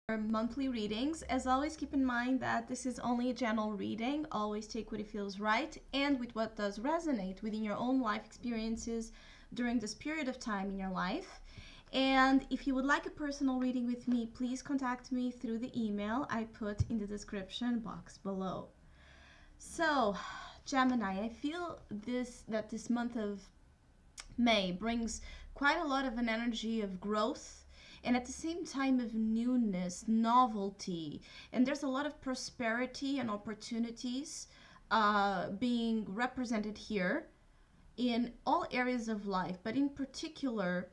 monthly readings. As always, keep in mind that this is only a general reading. Always take what it feels right and with what does resonate within your own life experiences during this period of time in your life. And if you would like a personal reading with me, please contact me through the email I put in the description box below. So, Gemini, I feel this month of May brings quite a lot of an energy of growth and at the same time of newness, novelty. And there's a lot of prosperity and opportunities being represented here in all areas of life, but in particular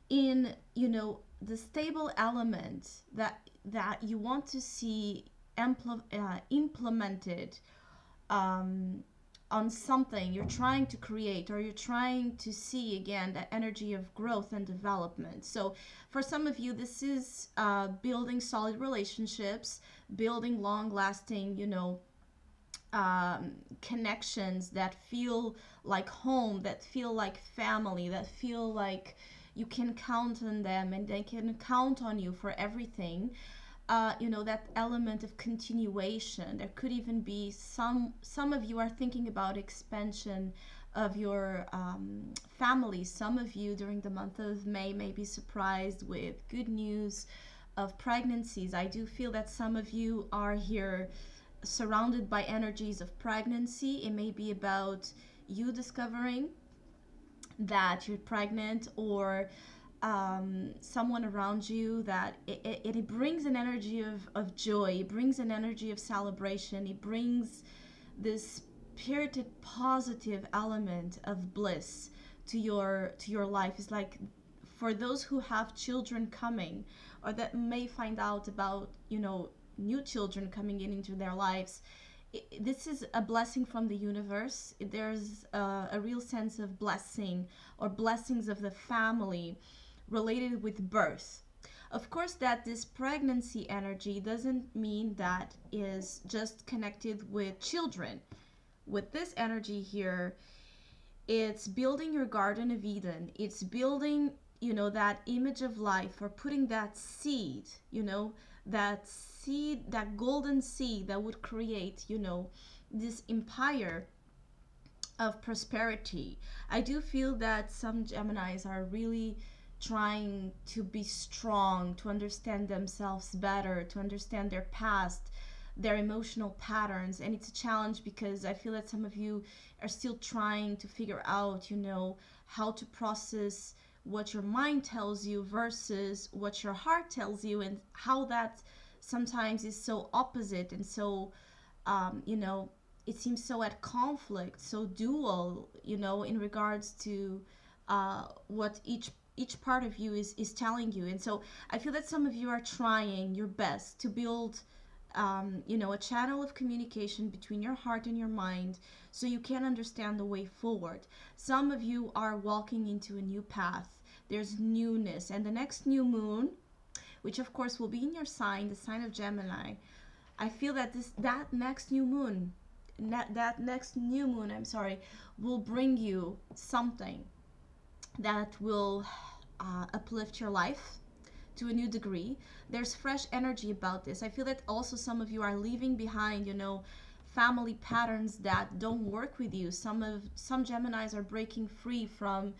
in, the stable element that you want to see implemented um, on something you're trying to create, or you're trying to see again that energy of growth and development. So for some of you, this is building solid relationships, building long lasting, connections that feel like home, that feel like family, that feel like you can count on them and they can count on you for everything. That element of continuation. There could even be some of you are thinking about expansion of your family. Some of you during the month of May may be surprised with good news of pregnancies. I do feel that some of you are here surrounded by energies of pregnancy. It may be about you discovering that you're pregnant, or someone around you, that it brings an energy of joy, it brings an energy of celebration, it brings this spirited positive element of bliss to your life. It's like for those who have children coming, or that may find out about new children coming into their lives, this is a blessing from the universe. There's a real sense of blessing or blessings of the family related with birth. Of course, that this pregnancy energy doesn't mean that is just connected with children. With this energy here, it's building your Garden of Eden. It's building, that image of life, or putting that seed, that seed, that golden seed that would create, this empire of prosperity. I do feel that some Geminis are really trying to be strong, to understand themselves better, to understand their past, their emotional patterns. And it's a challenge because I feel that some of you are still trying to figure out, how to process what your mind tells you versus what your heart tells you, and how that sometimes is so opposite and so, it seems so at conflict, so dual, in regards to what each part of you is telling you. And so I feel that some of you are trying your best to build a channel of communication between your heart and your mind, so you can understand the way forward. Some of you are walking into a new path. There's newness, and the next new moon, which of course will be in your sign, the sign of Gemini, I feel that that next new moon, I'm sorry, will bring you something that will uplift your life to a new degree. There's fresh energy about this. I feel that also some of you are leaving behind, family patterns that don't work with you. Some Geminis are breaking free from,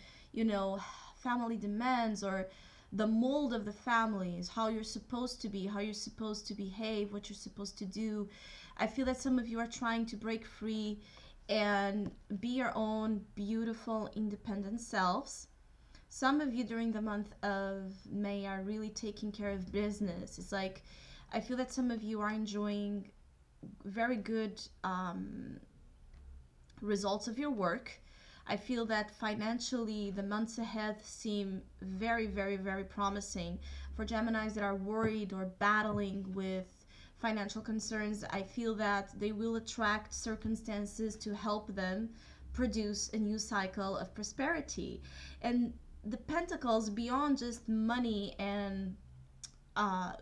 family demands, or the mold of the family is how you're supposed to be, how you're supposed to behave, what you're supposed to do. I feel that some of you are trying to break free and be your own beautiful, independent selves. Some of you during the month of May are really taking care of business. It's like, I feel that some of you are enjoying very good results of your work. I feel that financially the months ahead seem very, very, very promising. For Geminis that are worried or battling with financial concerns, I feel that they will attract circumstances to help them produce a new cycle of prosperity. And the Pentacles, beyond just money and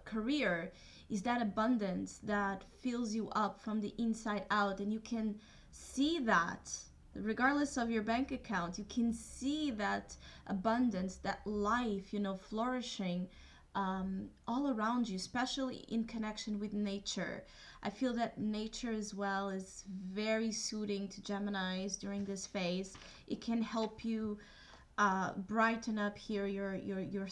career, is that abundance that fills you up from the inside out. And you can see that regardless of your bank account, you can see that abundance, that life, flourishing all around you, especially in connection with nature. I feel that nature as well is very soothing to Geminis during this phase. It can help you brighten up here your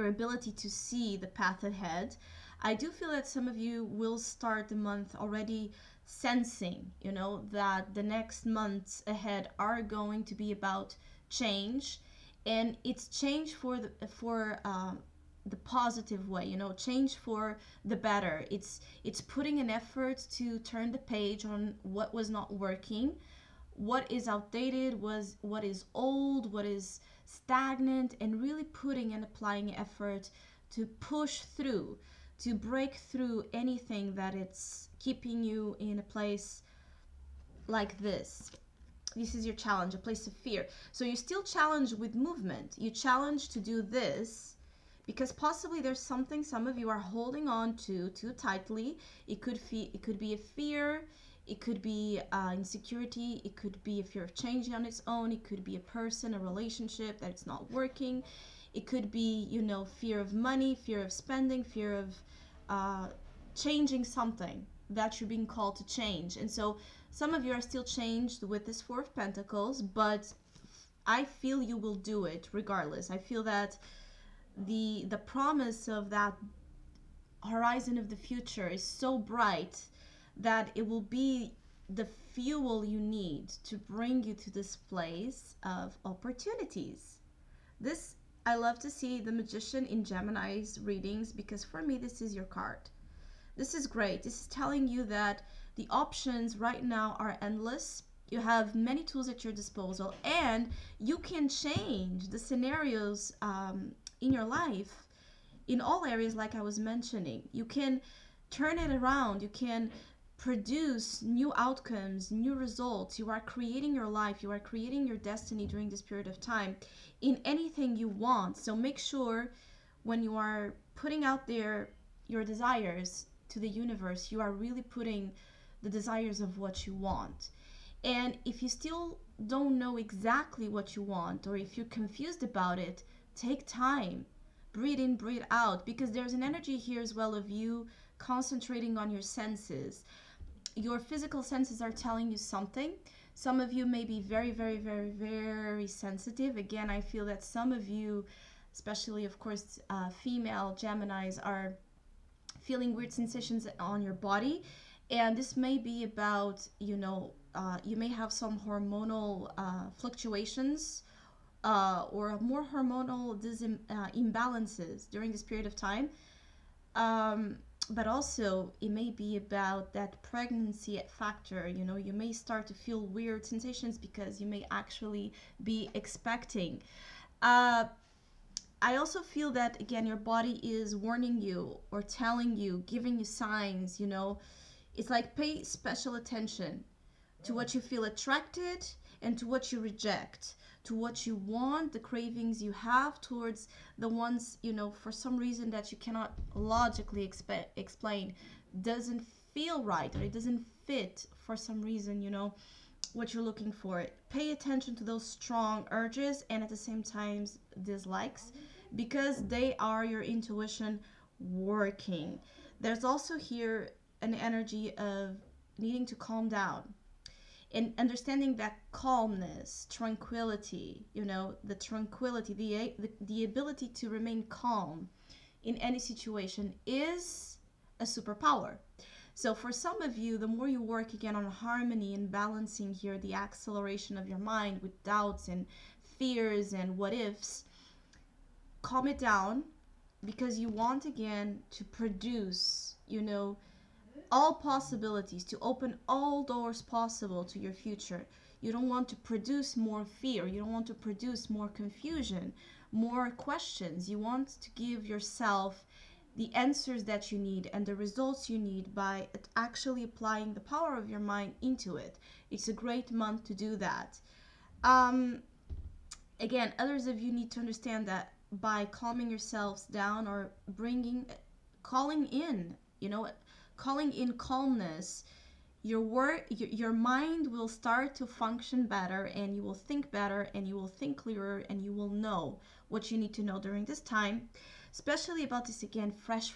ability to see the path ahead. I do feel that some of you will start the month already sensing, that the next months ahead are going to be about change, and it's change for the positive way, change for the better. It's putting an effort to turn the page on what was not working, what is outdated, what is old, what is stagnant, and really putting and applying effort to push through, to break through anything that it's keeping you in a place like this. This is your challenge, a place of fear. So you still challenge with movement. You challenge to do this because possibly there's something some of you are holding on to too tightly. It could be a fear. It could be insecurity. It could be a fear of changing on its own. It could be a person, a relationship that it's not working. It could be, fear of money, fear of spending, fear of changing something that you're being called to change. And so some of you are still changed with this Four of Pentacles, but I feel you will do it regardless. I feel that the promise of that horizon of the future is so bright that it will be the fuel you need to bring you to this place of opportunities. This, I love to see the Magician in Gemini's readings, because for me this is your card. This is great. This is telling you that the options right now are endless. You have many tools at your disposal, and you can change the scenarios in your life in all areas, like I was mentioning. You can turn it around. You can produce new outcomes, new results. You are creating your life. You are creating your destiny during this period of time in anything you want. So make sure when you are putting out there your desires to the universe, you are really putting the desires of what you want. And if you still don't know exactly what you want, or if you're confused about it, take time. Breathe in, breathe out, because there's an energy here as well of you concentrating on your senses. Your physical senses are telling you something. Some of you may be very, very, very, very sensitive. Again, I feel that some of you, especially, of course, female Geminis, are feeling weird sensations on your body. And this may be about, you may have some hormonal fluctuations or more hormonal imbalances during this period of time. But also it may be about that pregnancy factor. You may start to feel weird sensations because you may actually be expecting. I also feel that, again, your body is warning you or telling you, giving you signs. It's like pay special attention to what you feel attracted and to what you reject, to what you want, the cravings you have towards the ones, for some reason that you cannot logically explain, doesn't feel right, or it doesn't fit for some reason, what you're looking for. Pay attention to those strong urges and at the same time dislikes, because they are your intuition working. There's also here an energy of needing to calm down and understanding that calmness, tranquility, the tranquility, the ability to remain calm in any situation is a superpower. So for some of you, the more you work again on harmony and balancing here the acceleration of your mind with doubts and fears and what ifs, calm it down, because you want again to produce, all possibilities, to open all doors possible to your future. You don't want to produce more fear. You don't want to produce more confusion, more questions. You want to give yourself the answers that you need and the results you need by actually applying the power of your mind into it. It's a great month to do that. Again, others of you need to understand that by calming yourselves down or calling in calmness, your mind will start to function better, and you will think better, and you will think clearer, and you will know what you need to know during this time, especially about this, again, fresh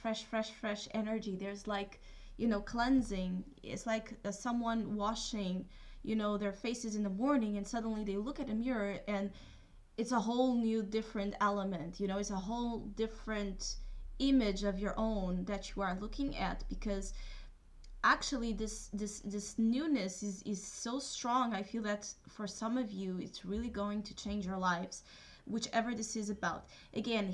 energy. There's like, cleansing. It's like someone washing, their faces in the morning, and suddenly they look at a mirror and it's a whole new different element. It's a whole different image of your own that you are looking at, because actually this newness is so strong. I feel that for some of you it's really going to change your lives, whichever this is about. Again,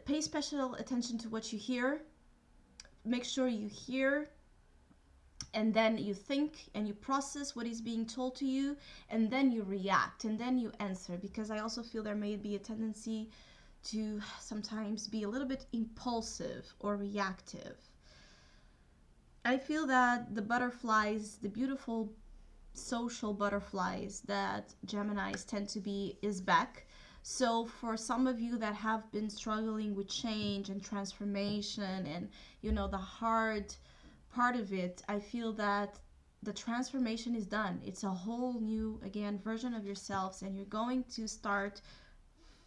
pay special attention to what you hear. Make sure you hear, and then you think and you process what is being told to you, and then you react, and then you answer, because I also feel there may be a tendency to sometimes be a little bit impulsive or reactive. I feel that the butterflies, the beautiful social butterflies that Geminis tend to be, is back. So for some of you that have been struggling with change and transformation and, the hard part of it, I feel that the transformation is done. It's a whole new, again, version of yourselves, and you're going to start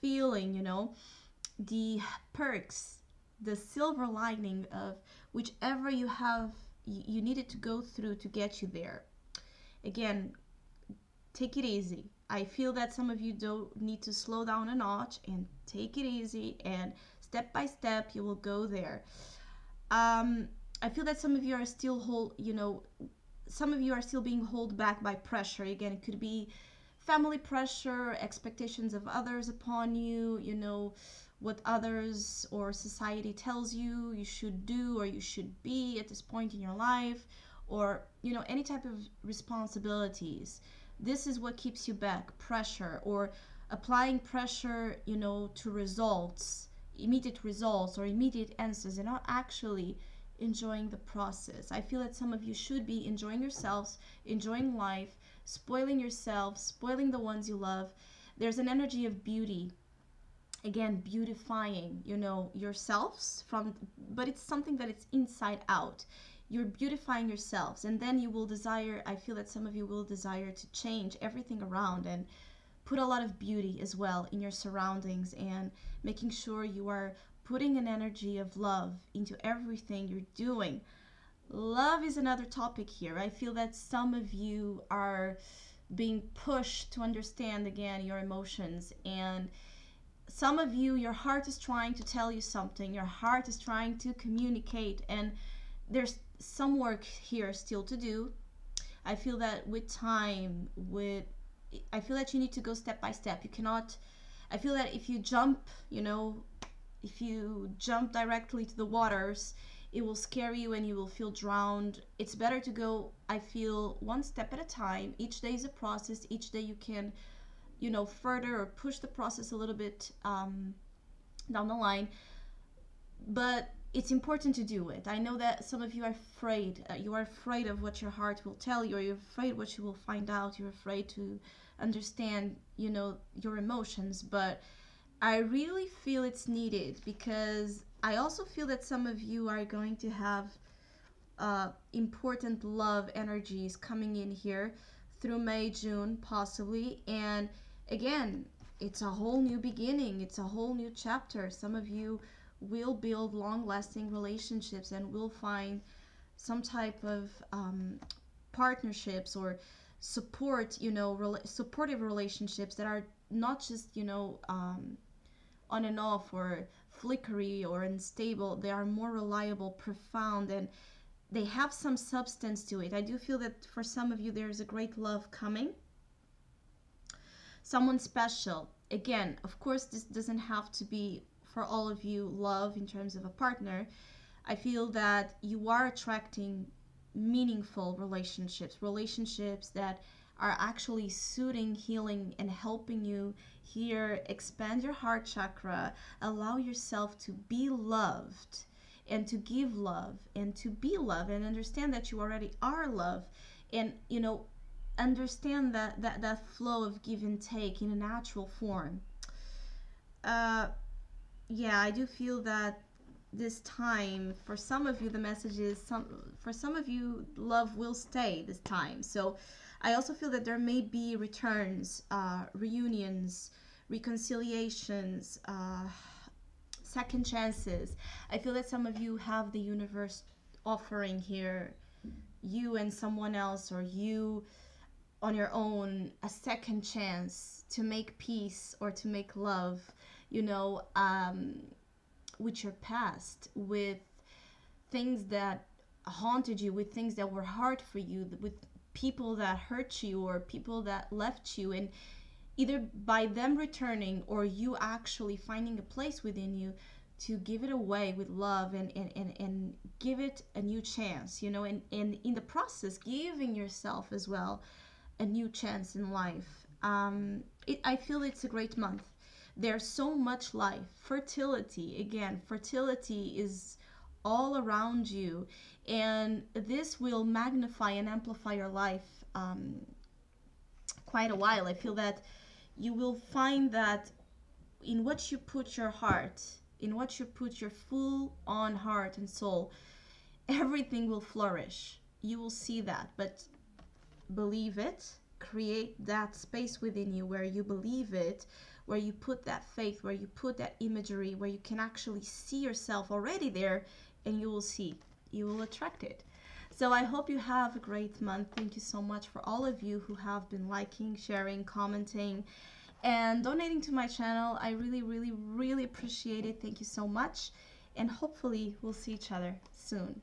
feeling, the perks, the silver lining of whichever you needed to go through to get you there. Again, take it easy. I feel that some of you don't need to slow down a notch, and take it easy, and step by step you will go there. I feel that some of you are still some of you are still being held back by pressure. Again, it could be family pressure, expectations of others upon you, what others or society tells you you should do or you should be at this point in your life, or, any type of responsibilities. This is what keeps you back, pressure, or applying pressure, to results, immediate results or immediate answers, and not actually enjoying the process. I feel that some of you should be enjoying yourselves, enjoying life, spoiling yourself, spoiling the ones you love. There's an energy of beauty, again, beautifying, yourselves but it's something that it's inside out. You're beautifying yourselves, and then you will desire, I feel that some of you will desire to change everything around and put a lot of beauty as well in your surroundings, and making sure you are putting an energy of love into everything you're doing. Love is another topic here. I feel that some of you are being pushed to understand, again, your emotions, and some of you, your heart is trying to tell you something, your heart is trying to communicate, and there's some work here still to do. I feel that with time, I feel that you need to go step by step. You cannot, I feel that if you jump, if you jump directly to the waters, it will scare you and you will feel drowned. It's better to go, I feel, one step at a time. Each day is a process. Each day you can, further or push the process a little bit down the line. But it's important to do it. I know that some of you are afraid. You are afraid of what your heart will tell you, or you're afraid what you will find out. You're afraid to understand, your emotions. But I really feel it's needed, because I also feel that some of you are going to have important love energies coming in here through May, June, possibly. And again, it's a whole new beginning. It's a whole new chapter. Some of you will build long-lasting relationships and will find some type of partnerships or supportive relationships that are not just, on and off or flickery or unstable. They are more reliable, profound, and they have some substance to it. I do feel that for some of you there's a great love coming. Someone special. Again, of course, this doesn't have to be for all of you love in terms of a partner. I feel that you are attracting meaningful relationships that are actually soothing, healing, and helping you here expand your heart chakra, allow yourself to be loved and to give love and to be loved, and understand that you already are love, and understand that flow of give and take in a natural form. Yeah, I do feel that this time, for some of you, the message is, for some of you, love will stay this time. So I also feel that there may be returns, reunions, reconciliations, second chances. I feel that some of you have the universe offering here, you and someone else, or you on your own, a second chance to make peace or to make love, you know, with your past, with things that haunted you, with things that were hard for you, with people that hurt you or people that left you. And either by them returning or you actually finding a place within you to give it away with love, and give it a new chance, you know, and in the process giving yourself as well a new chance in life. I feel it's a great month. There's so much life. Fertility, again, fertility is all around you, and this will magnify and amplify your life quite a while. I feel that you will find that in what you put your heart, in what you put your full on heart and soul, everything will flourish. You will see that. But believe it, create that space within you where you believe it, where you put that faith, where you put that imagery, where you can actually see yourself already there, and you will see, you will attract it. So I hope you have a great month. Thank you so much for all of you who have been liking, sharing, commenting, and donating to my channel. I really, really, really appreciate it. Thank you so much, and hopefully we'll see each other soon.